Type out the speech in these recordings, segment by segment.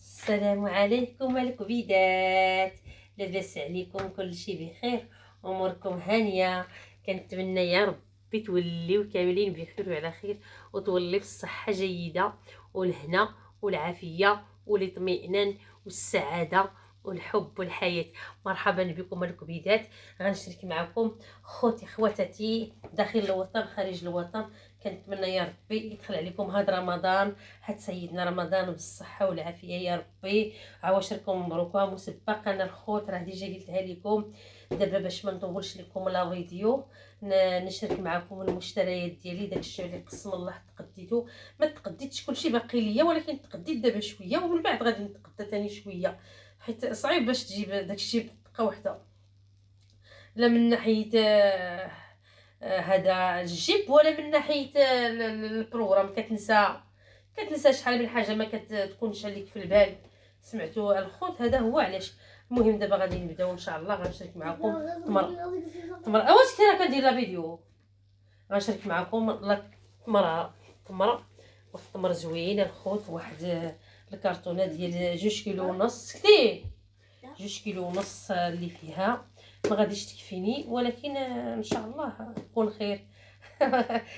السلام عليكم الكبيدات. لاباس عليكم؟ كل شيء بخير، اموركم هانيه. كنتمنى يا ربي توليو كاملين بخير وعلى خير، وتولي في الصحه جيده والهنا والعافيه والاطمئنان والسعاده والحب والحياه. مرحبا بكم الكبيدات. غنشارك معكم خواتاتي داخل الوطن خارج الوطن. كنتمنى يا ربي يدخل عليكم هذا رمضان، هاد سيدنا رمضان بالصحه والعافيه يا ربي. عواشركم مبروكه مسبقا. الخوت راه ديجا قلتها لكم، دابا باش ما نطولش لكم لا فيديو نشارك معكم المشتريات ديالي. داكشي اللي قسم الله تقديتو، ما تقديتش كلشي باقي ليا، ولكن تقديت دابا شويه ومن بعد غادي نتقدى ثاني شويه، حيت صعيب باش تجيب داكشي بدقه واحده. لا من ناحيه هذا الجيب، ولا من ناحيه البروغرام. كتنسى شحال من حاجه ما كتكونش عليك في البال. سمعتوا الخوت؟ هذا هو علاش. المهم دابا غادي نبداو ان شاء الله. غنشارك معكم تمر واش كثير كندير لا فيديو. غنشارك معكم لا تمره والتمر زوين الخوت. واحد الكرتونه ديال 2 كيلو ونص، كثير 2 كيلو ونص اللي فيها. ما غاديش تكفيني، ولكن ان شاء الله تكون خير.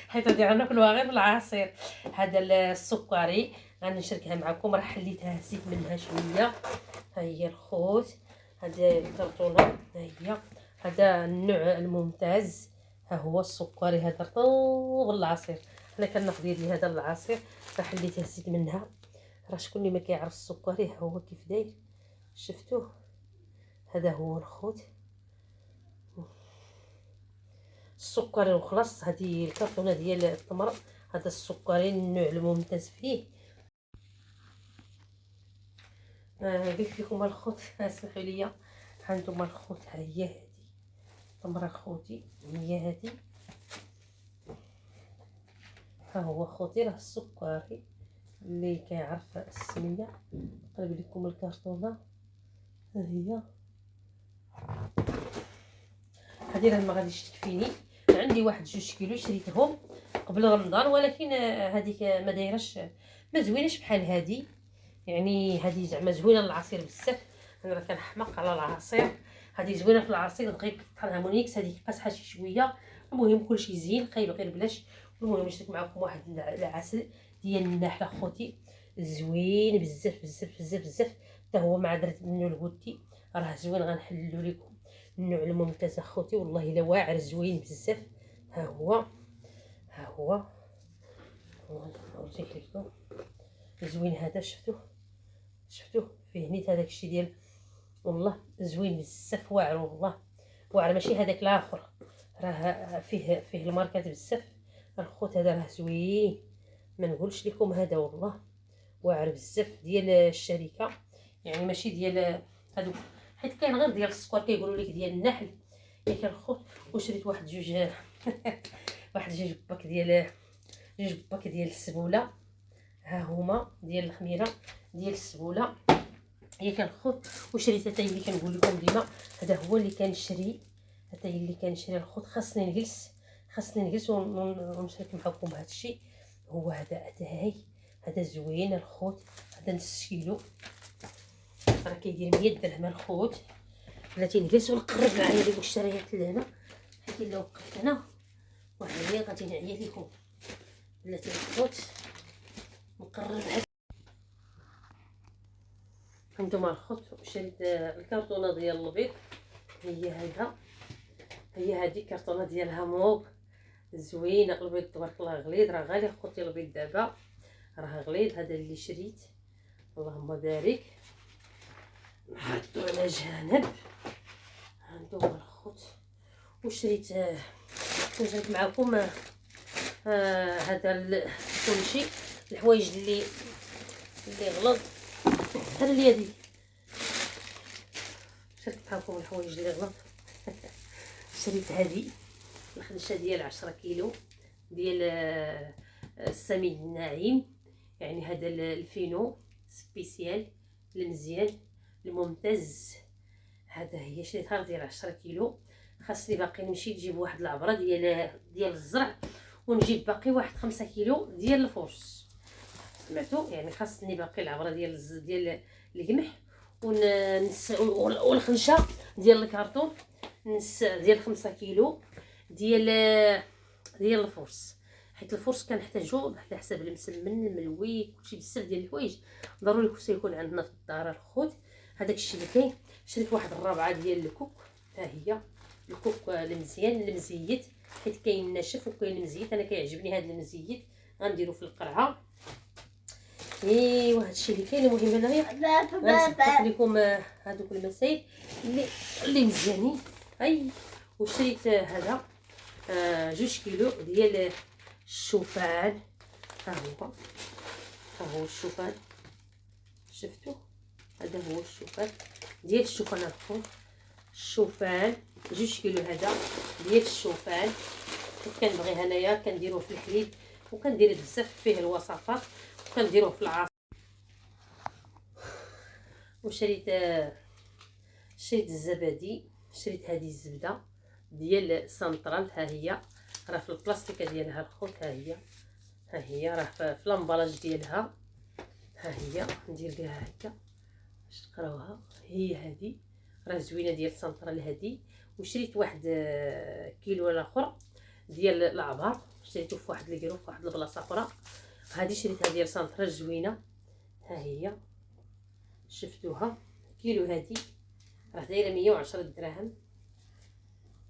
حيت غادي غناكلوها غير بالعصير. هذا السكري غنشاركها معكم، راه حليتها هزيت منها شويه. ها هي الخوت، هذا الكرتونه، ها هي هذا النوع الممتاز. ها هو السكري هذا رطوب العصير. انا كناخذ يدي هذا العصير، راه حليت هزيت منها. راه شكون اللي ما كيعرف السكري ها هو كيف داير، شفتوه؟ هذا هو الخوت السكري وخلاص. هذه الكرتونه ديال التمر، هذا السكري النوع الممتاز فيه. قلت لكم الخوت اسمحوا لي. هانتوما الخوت، ها هي هذه تمره خوتي، هي هذه. ها هو خوتي راه السكري اللي كيعرف السميه. نقلب لكم الكرتونه، ها هي هذه. راه ما غاديش تكفيني، عندي واحد 2 كيلو شريتهم قبل رمضان، ولكن هذيك ما دايرش، ما زوينش بحال هذه. يعني هذه زعما زوينه للعصير بزاف. انا راه كنحماق على العصير. هذه زوينه في العصير دغيا بحال هارمونيكس. هذه قاصحه شي شويه. المهم كلشي زين خايب غير بلاش. المهم نشارك معكم واحد العسل ديال النحله خوتي، زوين بزاف بزاف بزاف بزاف. حتى هو مع درت منه البوتي، راه زوين. غنحللو لكم النوع الممتاز اخوتي، والله الا واعر زوين بزاف. ها هو ها هو نوريك لكم. زوين هذا، شفتوه فيه نيت هذاك الشيء ديال، والله زوين بزاف، واعر والله واعر، ماشي هذاك الاخر. راه فيه الماركات بزاف. الخوت هذا راه زوين، ما نقولش لكم هذا والله واعر بزاف ديال الشركه، يعني ماشي ديال هذوك. حيت كاين غير ديال السكر كيقولوا لك ديال النحل ياك الخوت. وشريت واحد جوج واحد جوج باك ديال السبوله. ها هما ديال الخميره ديال السبوله ياك الخوت. وشريت حتى اللي كنقول لكم ديما، هذا هو اللي كنشري، حتى اللي كنشري الخوت. خاصني نجلس ونشارك معكم هذا الشيء. هو هذا هاي، هذا زوين الخوت. هذا نص كيلو، راه كيدير 100 درهم الخوت. بلاتي نجلس ونقرب معايا لي المشتريات لهنا، حيت الا وقفت انا وهي غادي نعيا لكم. بلاتي الخوت نقرب. هانتوما الخوت شريت الكرتونه ديال البيض. هي هذه كرتونه ديالها موب زوينه. البيض تبارك الله غليظ، راه غالي خوتي البيض دابا، راه غليظ. هذا اللي شريت، اللهم بارك. نحطو على جانب. هانتوما الخوت. وشريت نشارك معكم هذا كلشي الحوايج اللي غلط. هذا اللي هذه شاركت معكم الحوايج اللي غلط. شريت هذه الخنشه ديال 10 كيلو ديال السميد الناعم، يعني هذا الفينو سبيسيال المزيان الممتاز. هذا هي شريتها ديال 10 كيلو. خاصني باقي نمشي نجيب واحد العبره ديال الزرع، ونجيب باقي واحد 5 كيلو ديال الفرص. سمعتوا؟ يعني خاصني باقي العبره ديال القمح والخنشه ديال الكرتون ديال 5 كيلو ديال الفرص، حيت الفرص كنحتاجو على حساب المسمن الملوي كلشي بزاف ديال الحوايج ضروري خصو يكون عندنا في الدار الخوت. هذاك الشيء اللي كاين. شريت واحد الرابعه ديال الكوك، ها هي الكوك المزيان المزيت، حيت كاين الناشف وكاين المزيت. انا كيعجبني هذا المزيت، غنديرو في القرعه. ايوا هادشي اللي كاين. المهم انايا غنصبح لكم هذوك المسائل اللي مزيانين. وشريت هذا 2 كيلو ديال الشوفان. ها هو الشوفان، شفتوا؟ هذا هو الشوفان ديال الشوفان الخضر. الشوفان 2 كيلو هذا ديال الشوفان. كنبغي هنايا كنديروه في الحليب، وكندير بزاف فيه الوصفات، وكنديروه في العصير. وشريت الزبادي، شريت هذه الزبده ديال سنترال، ها هي راه في البلاستيكه ديالها الخوت، ها هي راه في لامبالاج ديالها، ها هي ندير ليها هكا باش تقراوها. هي هذه راه زوينه ديال سنترال هذه. وشريت واحد كيلو الاخر ديال العبار، شريته في واحد الكيلو في واحد البلاصه اخرى. هذه شريتها ديال سنترال زوينه، ها هي شفتوها. كيلو هذه راه دايره 110 دراهم.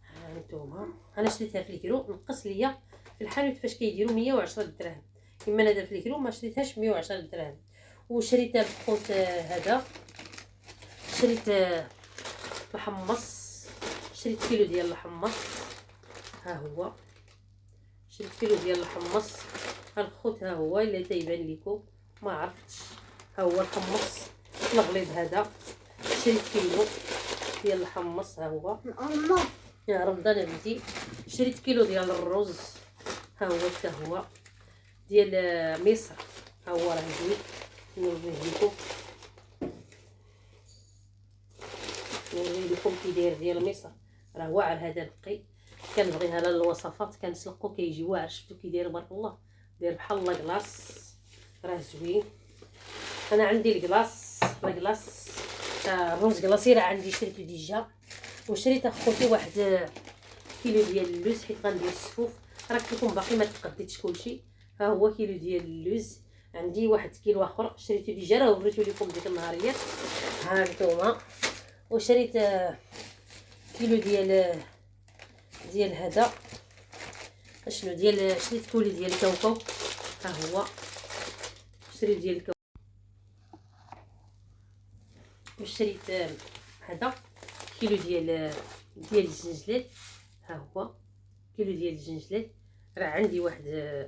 ها نتوما انا شريتها في الكيلو، نقص ليا في الحانوت فاش كيديروا 110 دراهم، اما انا دابا في الكيلو ما شريتهاش 110 دراهم. وشريت الخوت هذا، شريت الحمص، شريت كيلو ديال الحمص، ها هو شريت كيلو ديال الحمص الخوت، ها هو الا تيبان لكم ما عرفتش، ها هو الحمص الغليظ هذا. شريت كيلو ديال الحمص، ها هو يا رمضان بنتي. شريت كيلو ديال الرز، ها هو حتى هو ديال مصر، ها هو راه زوين. نوريه لكم كي داير ديال مصر، راه واعر هذا نقي. كنبغيها للوصفات كنسلقو كيجي واعر. شفتو كي داير بارك الله، داير بحال لاكلاص، راه زوين. انا عندي الكلاص الرز كلاصي راه عندي شريته ديجا. وشريت اخوتي واحد كيلو ديال اللوز، حيت غندير السفوف، راك لكم باقي ما تقديتش كلشي. ها هو كيلو ديال اللوز، عندي واحد كيلو اخر شريته ديجا، راه وريتو لكم ديك النهاريات، ها نتوما. وشريت كيلو ديال هذا اشنو ديال، شريت كيلو ديال الكاوكاو، ها هو شريت ديال الكاوكاو. وشريت هذا كيلو ديال الجنجلال، ها هو كيلو ديال الجنجلال. راه عندي واحد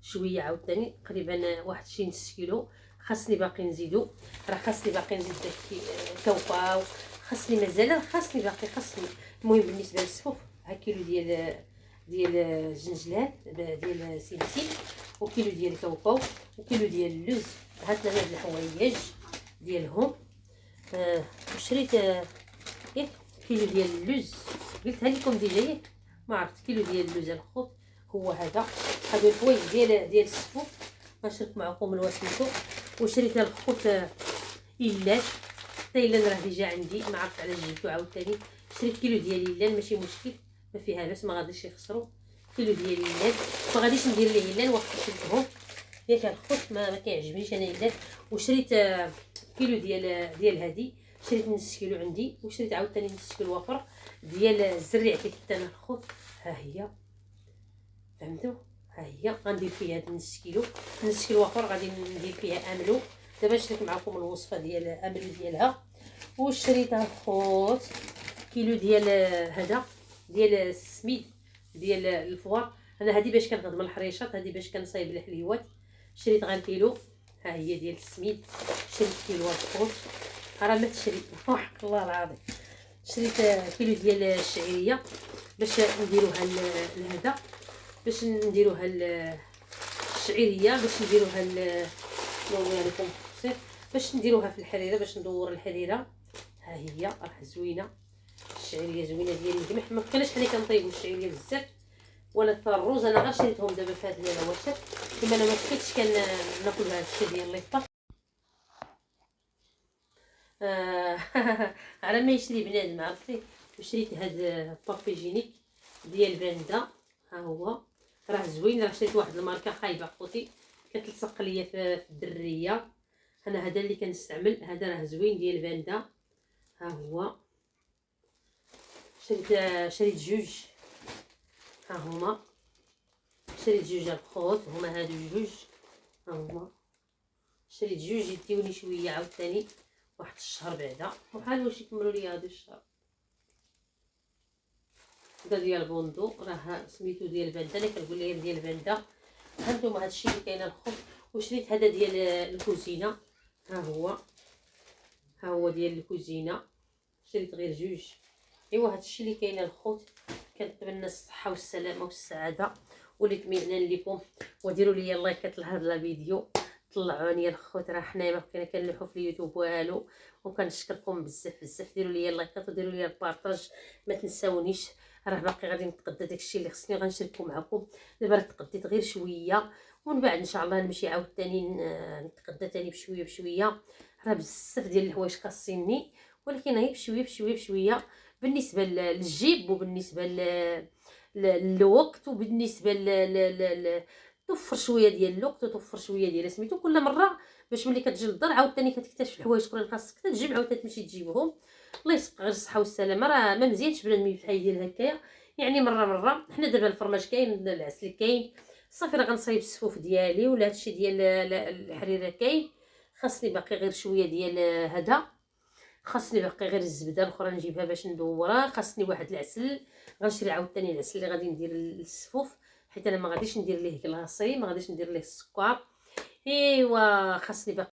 شويه عاوتاني تقريبا واحد شي نص كيلو، خاصني باقي نزيدو، راه خاصني باقي نزيد داك الكاوكاو، خاصني باقي خاصني. المهم بالنسبه للصفوف، ها كيلو ديال الجنجلال ديال سمسم، وكيلو ديال الكاوكاو، وكيلو ديال اللوز. هاد ثلاثه د الحوايج ديالهم. وشريت ياك كيلو ديال اللوز، قلتها لكم ديجا ياك ما عرفت. كيلو ديال اللوز الخوت هو هذا. هادو الحوايج ديال الصفوف غنشارك معكم الوصفه. وشريت الخوت إيلات، حتى الا راه ديجا عندي ما عرفت علاش جبتو عاوتاني. شريت كيلو ديال اللان، ماشي مشكل ما فيها باس، ما غاديش يخسروا. كيلو ديال اللان ما غاديش ندير ليه اللان وقت شريتهم ياك الخوت ما كيعجبنيش انا اللان. وشريت كيلو ديال هادي، شريت نص كيلو عندي. وشريت عاوتاني نص كيلو اخر ديال الزريع كيف انا الخوت، ها هي فهمتوا، ها هي غندير فيها هاد نص كيلو اخر غادي ندير فيها املو. دابا نشارك معكم الوصفه ديال املو ديالها. وشريت الخوت كيلو ديال هذا ديال السميد ديال الفوار. انا هذه باش كنخدم الحريشات، هذه باش كنصايب الحليوات. شريت غير كيلو، ها هي ديال السميد. شريت كيلو الخوت، راه ما تشريت وحق الله العظيم. شريت كيلو ديال الشعيريه باش نديروها لهذا، باش نديروها الشعيريه، باش نديروها نوريها لكم بسيط، باش نديروها في الحريره، باش ندور الحريره. ها هي راه زوينه الشعيريه، زوينه ديال القمح. ما بقيناش حنا كنطيبوا الشعيريه بزاف، ولا الروز. انا غير شريتهم دابا في هاد الواتساب، كما انا ما بقيتش كناكل هاد الشيء ديال ليطا. على ما يشري بنادم عرفتي. وشريت هاد بابيجينيك ديال باندا، ها هو راه زوين. راه شريت واحد الماركه خايبه خوتي كتلصق ليا في الدريه. انا هذا اللي كنستعمل، هذا راه زوين ديال باندا. ها هو شريت جوج، ها هما شريت جوج الخوت، هما هادو جوج، ها هما شريت جوج يديوني شويه عاوتاني واحد الشهر بعدا، وحال واش يكملوا لي هذا الشهر. هذا ديال بوندو راه سميتو ديال باندا، انا كنقول لهم ديال باندا. هانتوما هادشي اللي كاين الخوت. وشريت هذا ديال الكوزينه، ها هو ديال الكوزينه، شريت غير جوج. ايوا هادشي اللي كاين الخوت. كنتمنى الصحه والسلامه والسعاده والاطمئنان لكم، وديروا لي لايكات لهذا الفيديو. طلعوني الخوت، راه حنايا ما بقينا كنلوحوا في اليوتيوب والو. وكنشكركم بزاف بزاف. ديروا لي لايكات وديروا لي البارطاج، ما تنساونيش. راه باقي غادي نتغدى داكشي اللي خصني غنشاركو معكم. دابا راه تغديت غير شويه، ومن بعد ان شاء الله نمشي عاوتاني نتغدى تاني بشويه بشويه. راه بزاف ديال الحوايج خاصيني، ولكن غير بشويه بشويه بشويه. بالنسبه للجيب، وبالنسبه للوقت، وبالنسبه توفر شويه ديال الوقت، وتوفر شويه ديال سميتو كل مره، باش ملي كتجي للدار عاوتاني كتكتشف الحوايج اخرين خاصك تجيب عاوتاني تمشي تجيبهم. الله يسبق غير الصحه والسلامه. راه ما مزيانش بنادم يفحال ديال هكايا، يعني مره حنا دابا الفرماج كاين، العسل كاين، صافي راه غنصايب السفوف ديالي ولا هادشي ديال الحريره كاين. خاصني باقي غير شويه ديال هذا، خاصني باقي غير الزبده الاخرى نجيبها باش ندورها. خاصني واحد العسل، غنشري عاوتاني العسل اللي غادي ندير للسفوف، حيت انا ما غاديش ندير ليه كلاصي، ما غاديش ندير ليه السكر. ايوا خاصني باقي